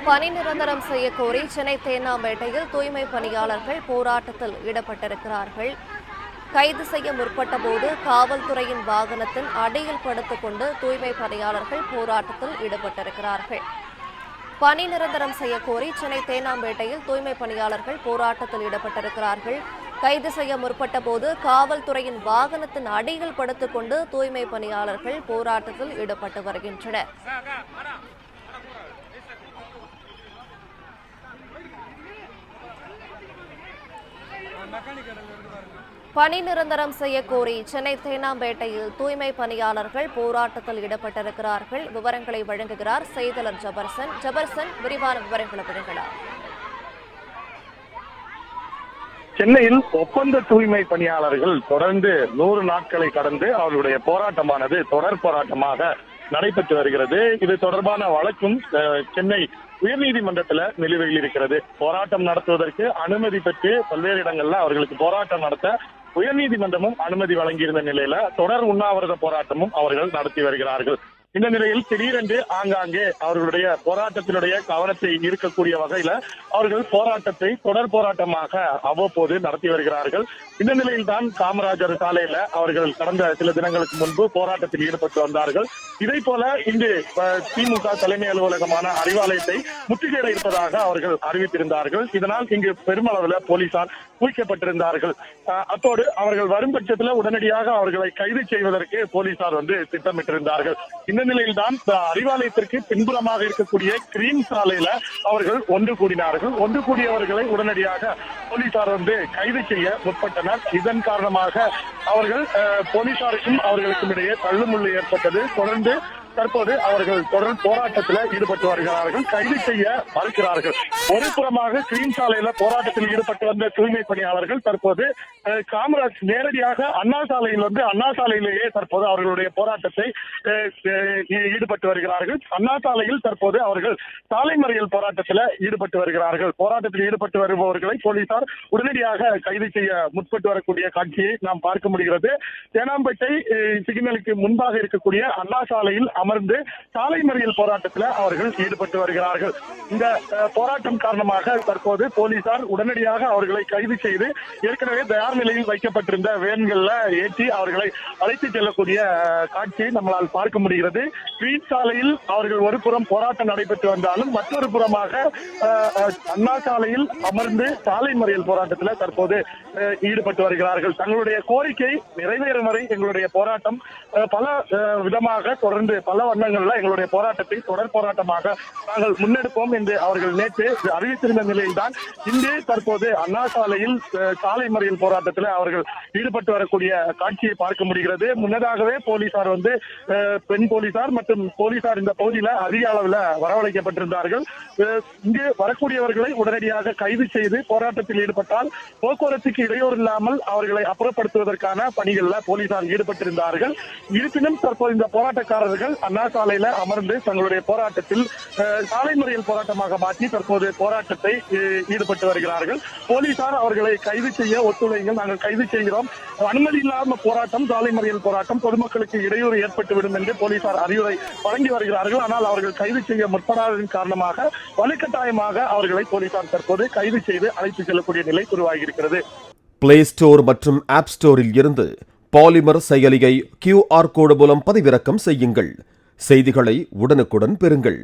பணி நிரந்தரம் செய்ய கோரி சென்னை தேனாம்பேட்டையில் தூய்மை பணியாளர்கள் போராட்டத்தில் ஈடுபட்டிருக்கிறார்கள். கைது செய்ய முற்பட்ட போது காவல்துறையின் வாகனத்தின் அடியில் படுத்துக் கொண்டு தூய்மை பணியாளர்கள் போராட்டத்தில் ஈடுபட்டிருக்கிறார்கள். பணி நிரந்தரம் செய்ய கோரி சென்னை தேனாம்பேட்டையில் தூய்மை பணியாளர்கள் போராட்டத்தில் ஈடுபட்டிருக்கிறார்கள். கைது செய்ய முற்பட்ட போது காவல்துறையின் வாகனத்தின் அடியில் படுத்துக் கொண்டு தூய்மை பணியாளர்கள் போராட்டத்தில் ஈடுபட்டு வருகின்றனர். பணி நிரந்தரம் செய்ய கோரி சென்னை தேனாம்பேட்டையில் தூய்மை பணியாளர்கள் போராட்டத்தில் ஈடுபட்டிருக்கிறார்கள். விவரங்களை வழங்குகிறார் செய்தியாளர் ஜபர்சன். ஜபர்சன், விரிவான விவரங்களை வழங்கலாம். சென்னையில் ஒப்பந்த தூய்மை பணியாளர்கள் தொடர்ந்து 100 நாட்களை கடந்து அவர்களுடைய போராட்டமானது தொடர் போராட்டமாக நடைபெற்று வருகிறது. இது தொடர்பான வழக்கும் சென்னை உயர்நீதிமன்றத்தில் நிலுவையில் இருக்கிறது. போராட்டம் நடத்துவதற்கு அனுமதி பெற்று பல்வேறு இடங்கள்ல அவர்களுக்கு போராட்டம் நடத்த உயர்நீதிமன்றமும் அனுமதி வழங்கியிருந்த நிலையில தொடர் உண்ணாவிரத போராட்டமும் அவர்கள் நடத்தி வருகிறார்கள். இந்த நிலையில் திடீரென்று ஆங்காங்கே அவர்களுடைய போராட்டத்தினுடைய கவனத்தை ஈர்க்கக்கூடிய வகையில அவர்கள் போராட்டத்தை தொடர் போராட்டமாக அவ்வப்போது நடத்தி வருகிறார்கள். இந்த நிலையில் தான் காமராஜர் சாலையில அவர்கள் கடந்த சில தினங்களுக்கு முன்பு போராட்டத்தில் ஈடுபட்டு வந்தார்கள். இதை போல இன்று திமுக தலைமை அலுவலகமான அறிவாலயத்தை முற்றுகையிட இருப்பதாக அவர்கள் அறிவித்திருந்தார்கள். இதனால் இங்கு பெருமளவில் போலீசார் குவிக்கப்பட்டிருந்தார்கள். அத்தோடு அவர்கள் வரும் பட்சத்தில் உடனடியாக அவர்களை கைது செய்வதற்கு போலீசார் திட்டமிட்டிருந்தார்கள். இந்த நிலையில்தான் அறிவாலயத்திற்கு பின்புறமாக இருக்கக்கூடிய கிரீன் சாலையில அவர்கள் ஒன்று கூடினார்கள். ஒன்று கூடியவர்களை உடனடியாக போலீசார் கைது செய்ய முற்பட்டனர். இதன் காரணமாக அவர்கள் போலீசாருக்கும் அவர்களுக்கும் இடையே தள்ளுமுள்ளு ஏற்பட்டது. தொடர்ந்து தற்போது அவர்கள் தொடர் போராட்டத்தில் ஈடுபட்டு வருகிறார்கள். கைது செய்ய மறுக்கிறார்கள். ஒரு புறமாக கிரீன் சாலையில போராட்டத்தில் ஈடுபட்டு வந்த தூய்மை பணியாளர்கள் தற்போது காமராஜ் நேரடியாக அண்ணா சாலையில் அண்ணா சாலையிலேயே தற்போது அவர்களுடைய போராட்டத்தை ஈடுபட்டு வருகிறார்கள். அண்ணா சாலையில் தற்போது அவர்கள் சாலை மறியல் போராட்டத்தில் ஈடுபட்டு வருகிறார்கள். போராட்டத்தில் ஈடுபட்டு வருபவர்களை போலீசார் உடனடியாக கைது செய்ய முற்பட்டு வரக்கூடிய காட்சியை நாம் பார்க்க முடிகிறது. தேனாம்பேட்டை சிக்னலுக்கு முன்பாக இருக்கக்கூடிய அண்ணா சாலையில் அமர்ந்து சாலை மறியல் போராட்டத்தில் அவர்கள் ஈடுபட்டு வருகிறார்கள். இந்த போராட்டம் காரணமாக தற்போது போலீசார் உடனடியாக அவர்களை கைது செய்து ஏற்கனவே தயார் நிலையில் வைக்கப்பட்டிருந்த வேன்கள்ல ஏற்றி அவர்களை அழைத்து செல்லக்கூடிய காட்சியை நம்மளால் பார்க்க முடிகிறது. கிரீன் சாலையில் அவர்கள் ஒரு புறம் போராட்டம் நடைபெற்று வந்தாலும் மற்றொரு புறமாக அண்ணா சாலையில் அமர்ந்து சாலை மறியல் போராட்டத்தில் தற்போது ஈடுபட்டு வருகிறார்கள். தங்களுடைய கோரிக்கை நிறைவேறும் வரை எங்களுடைய போராட்டம் பல விதமாக தொடர்ந்து பல வண்ணங்கள்ல எங்களுடைய போராட்டத்தை தொடர் போராட்டமாக நாங்கள் முன்னெடுப்போம் என்று அவர்கள் நேற்று அறிவித்திருந்த நிலையில்தான் இன்று தற்போது அண்ணா சாலையில் சாலை மறியல் போராட்டத்தில் அவர்கள் ஈடுபட்டு வரக்கூடிய காட்சியை பார்க்க முடிகிறது. முன்னதாகவே போலீசார் பெண் போலீசார் மற்றும் போலீசார் இந்த பகுதியில் அதிக அளவில் வரவழைக்கப்பட்டிருந்தார்கள். இங்கு வரக்கூடியவர்களை உடனடியாக கைது செய்து போராட்டத்தில் ஈடுபட்டால் போக்குவரத்துக்கு இடையூறு இல்லாமல் அவர்களை அப்புறப்படுத்துவதற்கான பணிகளில் போலீசார் ஈடுபட்டிருந்தார்கள். இருப்பினும் தற்போது இந்த போராட்டக்காரர்கள் அண்ணா சாலையில அமர்ந்து தங்களுடைய போராட்டத்தில் சாலை மறியல் போராட்டமாக மாற்றி தற்போது போராட்டத்தை ஈடுபட்டு வருகிறார்கள். போலீசார் அவர்களை கைது செய்ய ஒத்துழைங்கள், நாங்கள் கைது செய்கிறோம், அனுமதி இல்லாம போராட்டம் சாலை மறியல் போராட்டம் பொதுமக்களுக்கு இடையூறு ஏற்பட்டுவிடும் என்று போலீசார் அறிவுரை வழங்கி வருகிறார்கள். ஆனால் அவர்கள் கைது செய்ய முற்படாததன் காரணமாக வலுக்கட்டாயமாக அவர்களை போலீசார் தற்போது கைது செய்து அழைத்து செல்லக்கூடிய நிலை உருவாகியிருக்கிறது. பிளே ஸ்டோர் மற்றும் ஆப் ஸ்டோரில் இருந்து பாலிமர் செயலியை QR கோடு மூலம் பதிவிறக்கம் செய்யுங்கள். செய்திகளை உடனுக்குடன் பெறுங்கள்.